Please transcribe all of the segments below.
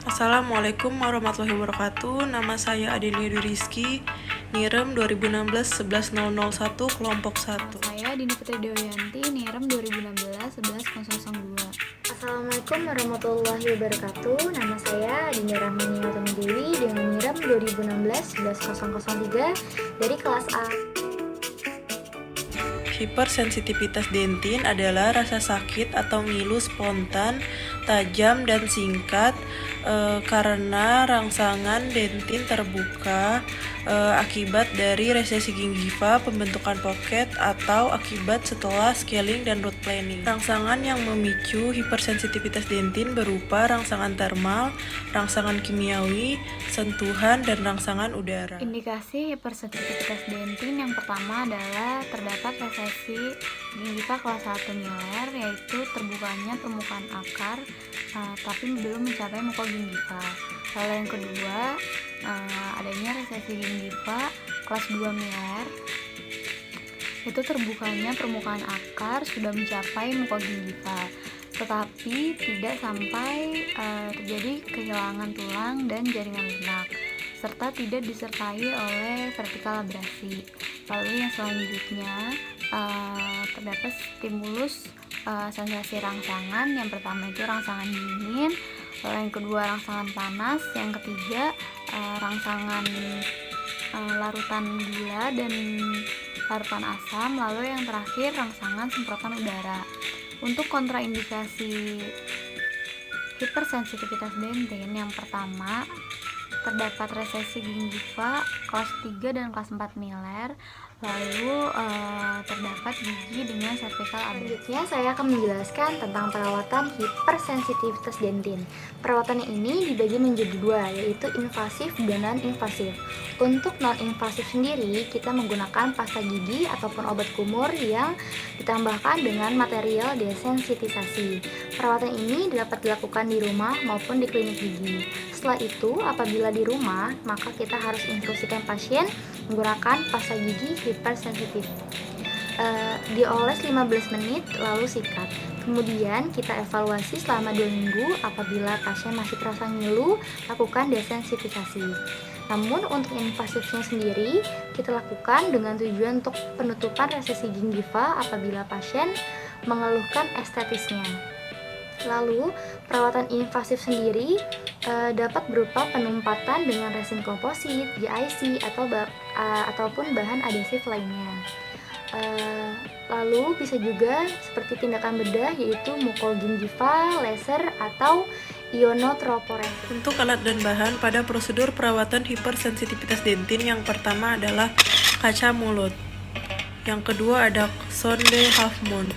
Assalamualaikum warahmatullahi wabarakatuh. Nama saya Adelia Dwi Rizky, NIREM 2016-11001, kelompok 1. Saya Dini Putri Dewianti, NIREM 2016-11102. Assalamualaikum warahmatullahi wabarakatuh. Nama saya Dinda Rahmani Watani Dewi dengan NIREM 2016-11003 dari kelas A. Hipersensitivitas dentin adalah rasa sakit atau ngilu spontan, tajam dan singkat karena rangsangan dentin terbuka akibat dari resesi gingiva, pembentukan pocket, atau akibat setelah scaling dan root planing. Rangsangan yang memicu hipersensitivitas dentin berupa rangsangan termal, rangsangan kimiawi, sentuhan, dan rangsangan udara. Indikasi hipersensitivitas dentin yang pertama adalah terdapat resesi gingiva kelas 1 miler, yaitu terbukanya permukaan akar tapi belum mencapai muka gingiva. Lalu yang kedua, adanya resesi gingiva kelas 2 miler, itu terbukanya permukaan akar sudah mencapai muka gingiva, tetapi tidak sampai terjadi kehilangan tulang dan jaringan lunak, serta tidak disertai oleh vertikal abrasi. Lalu yang selanjutnya terdapat stimulus sensasi rangsangan. Yang pertama itu rangsangan dingin, lalu yang kedua rangsangan panas, yang ketiga rangsangan larutan gula dan larutan asam, lalu yang terakhir rangsangan semprotan udara. Untuk kontraindikasi hipersensitivitas dentin, yang pertama terdapat resesi gingiva kelas 3 dan kelas 4 miler, lalu terdapat gigi dengan vertikal abrasi. Selanjutnya saya akan menjelaskan tentang perawatan hipersensitivitas dentin. Perawatan ini dibagi menjadi dua, yaitu invasif dan non-invasif. Untuk non-invasif sendiri, kita menggunakan pasta gigi ataupun obat kumur yang ditambahkan dengan material desensitisasi. Perawatan ini dapat dilakukan di rumah maupun di klinik gigi. Setelah itu, apabila di rumah, maka kita harus instruksikan pasien menggunakan pasta gigi hipersensitif. Dioles 15 menit lalu sikat. Kemudian kita evaluasi selama 2 minggu. Apabila pasien masih terasa ngilu, lakukan desensitisasi. Namun untuk invasifnya sendiri kita lakukan dengan tujuan untuk penutupan resesi gingiva apabila pasien mengeluhkan estetisnya. Lalu perawatan invasif sendiri dapat berupa penumpatan dengan resin komposit, GIC ataupun bahan adhesif lainnya. Lalu bisa juga seperti tindakan bedah, yaitu mukogingiva, laser, atau ionotroporesis. Untuk alat dan bahan pada prosedur perawatan hipersensitivitas dentin, yang pertama adalah kaca mulut, yang kedua ada sonde half moon,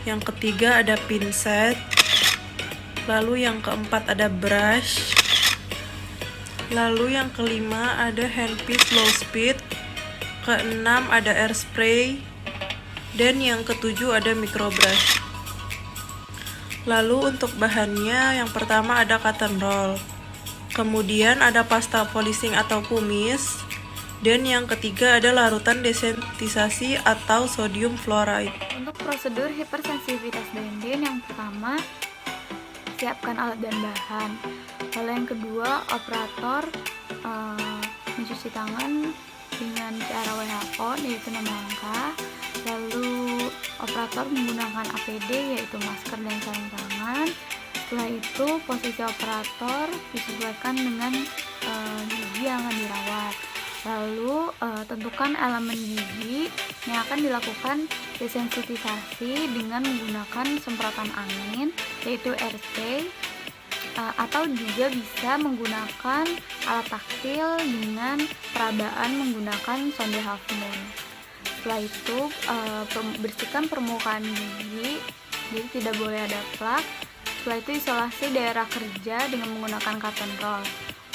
yang ketiga ada pinset, lalu yang keempat ada brush, lalu yang kelima ada handpiece low speed, keenam ada air spray, dan yang ketujuh ada microbrush. Lalu untuk bahannya, yang pertama ada cotton roll, kemudian ada pasta polishing atau kumis, dan yang ketiga ada larutan desensitisasi atau sodium fluoride. Untuk prosedur hipersensitivitas dentin, yang pertama siapkan alat dan bahan. Lalu yang kedua, operator mencuci tangan dengan cara WHO, yaitu 6 langkah. Lalu operator menggunakan APD, yaitu masker dan sarung tangan. Setelah itu posisi operator disesuaikan dengan gigi yang akan dirawat. Lalu tentukan elemen gigi yang akan dilakukan desensitisasi dengan menggunakan semprotan angin, yaitu RC, atau juga bisa menggunakan alat taktil dengan perabaan menggunakan sonde half moon. Setelah itu bersihkan permukaan gigi, jadi tidak boleh ada plak. Setelah itu isolasi daerah kerja dengan menggunakan cotton roll.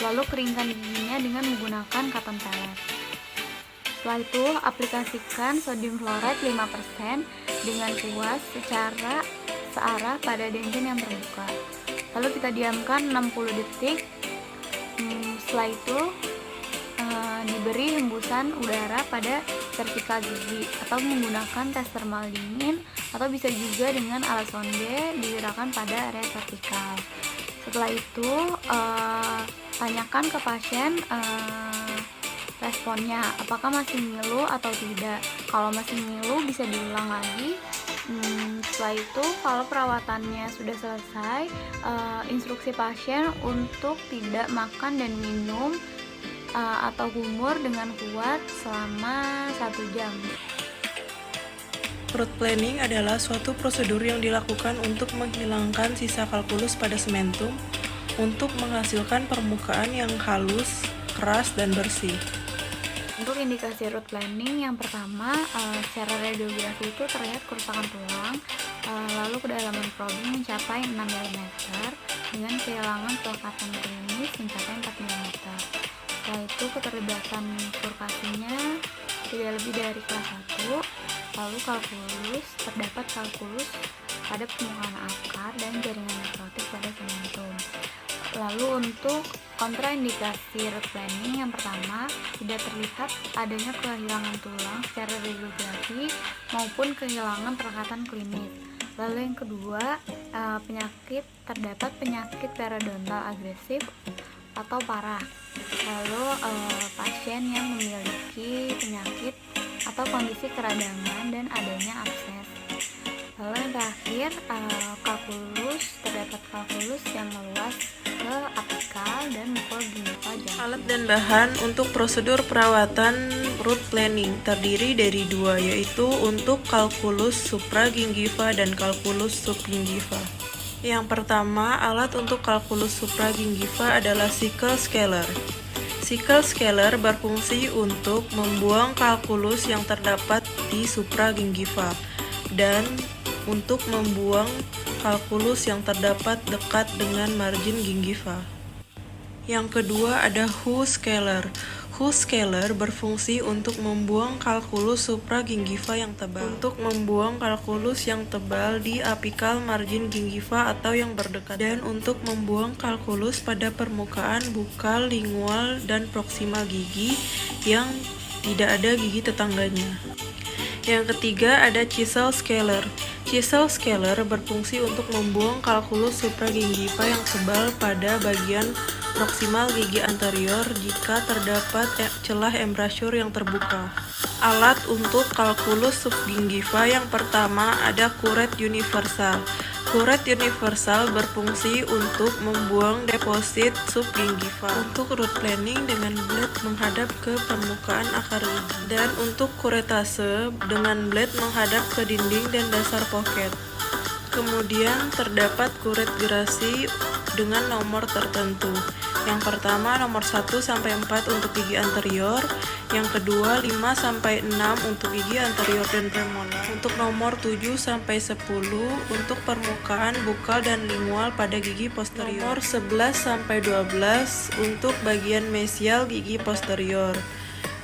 Lalu keringkan giginya dengan menggunakan cotton pellet. Setelah itu aplikasikan sodium fluoride 5% dengan kuas secara searah pada dentin yang terbuka. Lalu kita diamkan 60 detik. Setelah itu diberi hembusan udara pada vertikal gigi atau menggunakan tes termal dingin, atau bisa juga dengan alat sonde digerakkan pada area vertikal. Setelah itu tanyakan ke pasien responnya, apakah masih ngilu atau tidak. Kalau masih ngilu bisa diulang lagi. Setelah itu kalau perawatannya sudah selesai, instruksi pasien untuk tidak makan dan minum atau kumur dengan kuat selama 1 jam. Root planning adalah suatu prosedur yang dilakukan untuk menghilangkan sisa kalkulus pada sementum untuk menghasilkan permukaan yang halus, keras, dan bersih. Untuk indikasi root planning yang pertama, secara radiografi itu terlihat kerusakan tulang, lalu kedalaman probing mencapai 6 mm dengan kehilangan pelekatan klinis mencapai 4 mm. Setelah itu keterlibatan purkasinya tidak lebih dari kelas 1, lalu kalkulus, terdapat kalkulus pada permukaan akar dan jaringan nekrotik pada sementum. Lalu untuk kontraindikasi root planning yang pertama, tidak terlihat adanya kehilangan tulang secara radiografi maupun kehilangan pelekatan klinis. Lalu yang kedua, terdapat penyakit periodontal agresif atau parah. Lalu pasien yang memiliki penyakit atau kondisi keradangan dan adanya abses. Lalu yang terakhir, terdapat kalkulus yang meluas ke apikal dan mukul gingiva jangkrik. Alat dan bahan untuk prosedur perawatan root planning terdiri dari 2, yaitu untuk kalkulus supragingiva dan kalkulus subgingiva. Yang pertama, alat untuk kalkulus supragingiva adalah sickle scaler. Sickle scaler berfungsi untuk membuang kalkulus yang terdapat di supragingiva dan untuk membuang kalkulus yang terdapat dekat dengan margin gingiva. Yang kedua ada Hue scaler. Hue scaler berfungsi untuk membuang kalkulus supragingiva yang tebal. Untuk membuang kalkulus yang tebal di apikal margin gingiva atau yang berdekat, dan untuk membuang kalkulus pada permukaan bukal, lingual, dan proksimal gigi yang tidak ada gigi tetangganya. Yang ketiga ada chisel scaler. Chisel scaler berfungsi untuk membuang kalkulus supragingiva yang tebal pada bagian proksimal gigi anterior jika terdapat celah embrazure yang terbuka. Alat untuk kalkulus subgingiva yang pertama ada curette universal. Curette universal berfungsi untuk membuang deposit subgingiva. Untuk root planning dengan blade menghadap ke permukaan akar gigi, dan untuk kuretase dengan blade menghadap ke dinding dan dasar pocket. Kemudian terdapat kuret gerasi dengan nomor tertentu. Yang pertama nomor 1-4 untuk gigi anterior, yang kedua 5-6 untuk gigi anterior dan premolar, untuk nomor 7-10 untuk permukaan bukal dan lingual pada gigi posterior, nomor 11-12 untuk bagian mesial gigi posterior,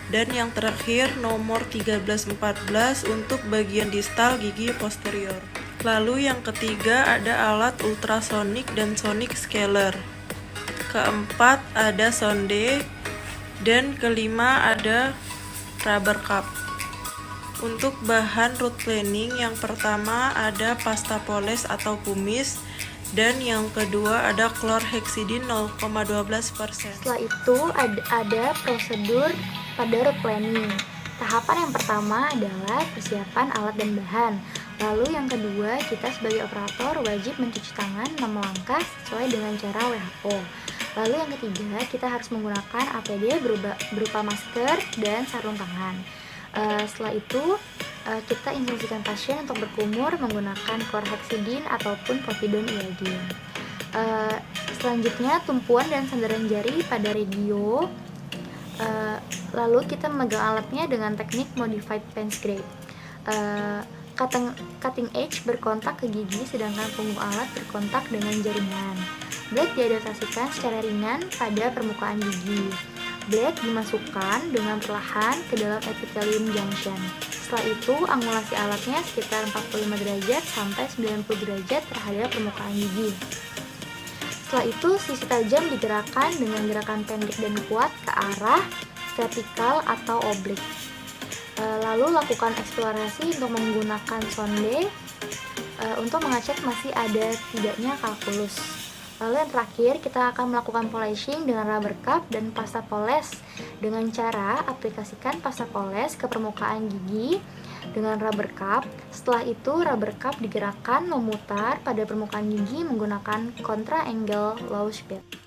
dan yang terakhir nomor 13-14 untuk bagian distal gigi posterior. Lalu yang ketiga ada alat ultrasonik dan sonic scaler. Keempat ada sonde, dan kelima ada rubber cup. Untuk bahan root planning yang pertama ada pasta poles atau kumis, dan yang kedua ada chlorhexidine 0,12%. Setelah itu ada prosedur pada root planning. Tahapan yang pertama adalah persiapan alat dan bahan. Lalu yang kedua, kita sebagai operator wajib mencuci tangan 6 langkah sesuai dengan cara WHO. Lalu yang ketiga, kita harus menggunakan APD berupa masker dan sarung tangan. Setelah itu, kita instruksikan pasien untuk berkumur menggunakan chlorhexidine ataupun povidone iodine. Selanjutnya, tumpuan dan sandaran jari pada radio. Lalu kita memegang alatnya dengan teknik modified Pence grip. Cutting edge berkontak ke gigi, sedangkan punggung alat berkontak dengan jaringan. Blade diadaptasikan secara ringan pada permukaan gigi. Blade dimasukkan dengan perlahan ke dalam epithelium junction. Setelah itu, angulasi alatnya sekitar 45 derajat sampai 90 derajat terhadap permukaan gigi. Setelah itu, sisi tajam digerakkan dengan gerakan pendek dan kuat ke arah vertikal atau oblik. Lalu lakukan eksplorasi untuk menggunakan sonde untuk mengecek masih ada tidaknya kalkulus. Lalu yang terakhir, kita akan melakukan polishing dengan rubber cup dan pasta poles dengan cara aplikasikan pasta poles ke permukaan gigi dengan rubber cup. Setelah itu, rubber cup digerakkan memutar pada permukaan gigi menggunakan contra angle low speed.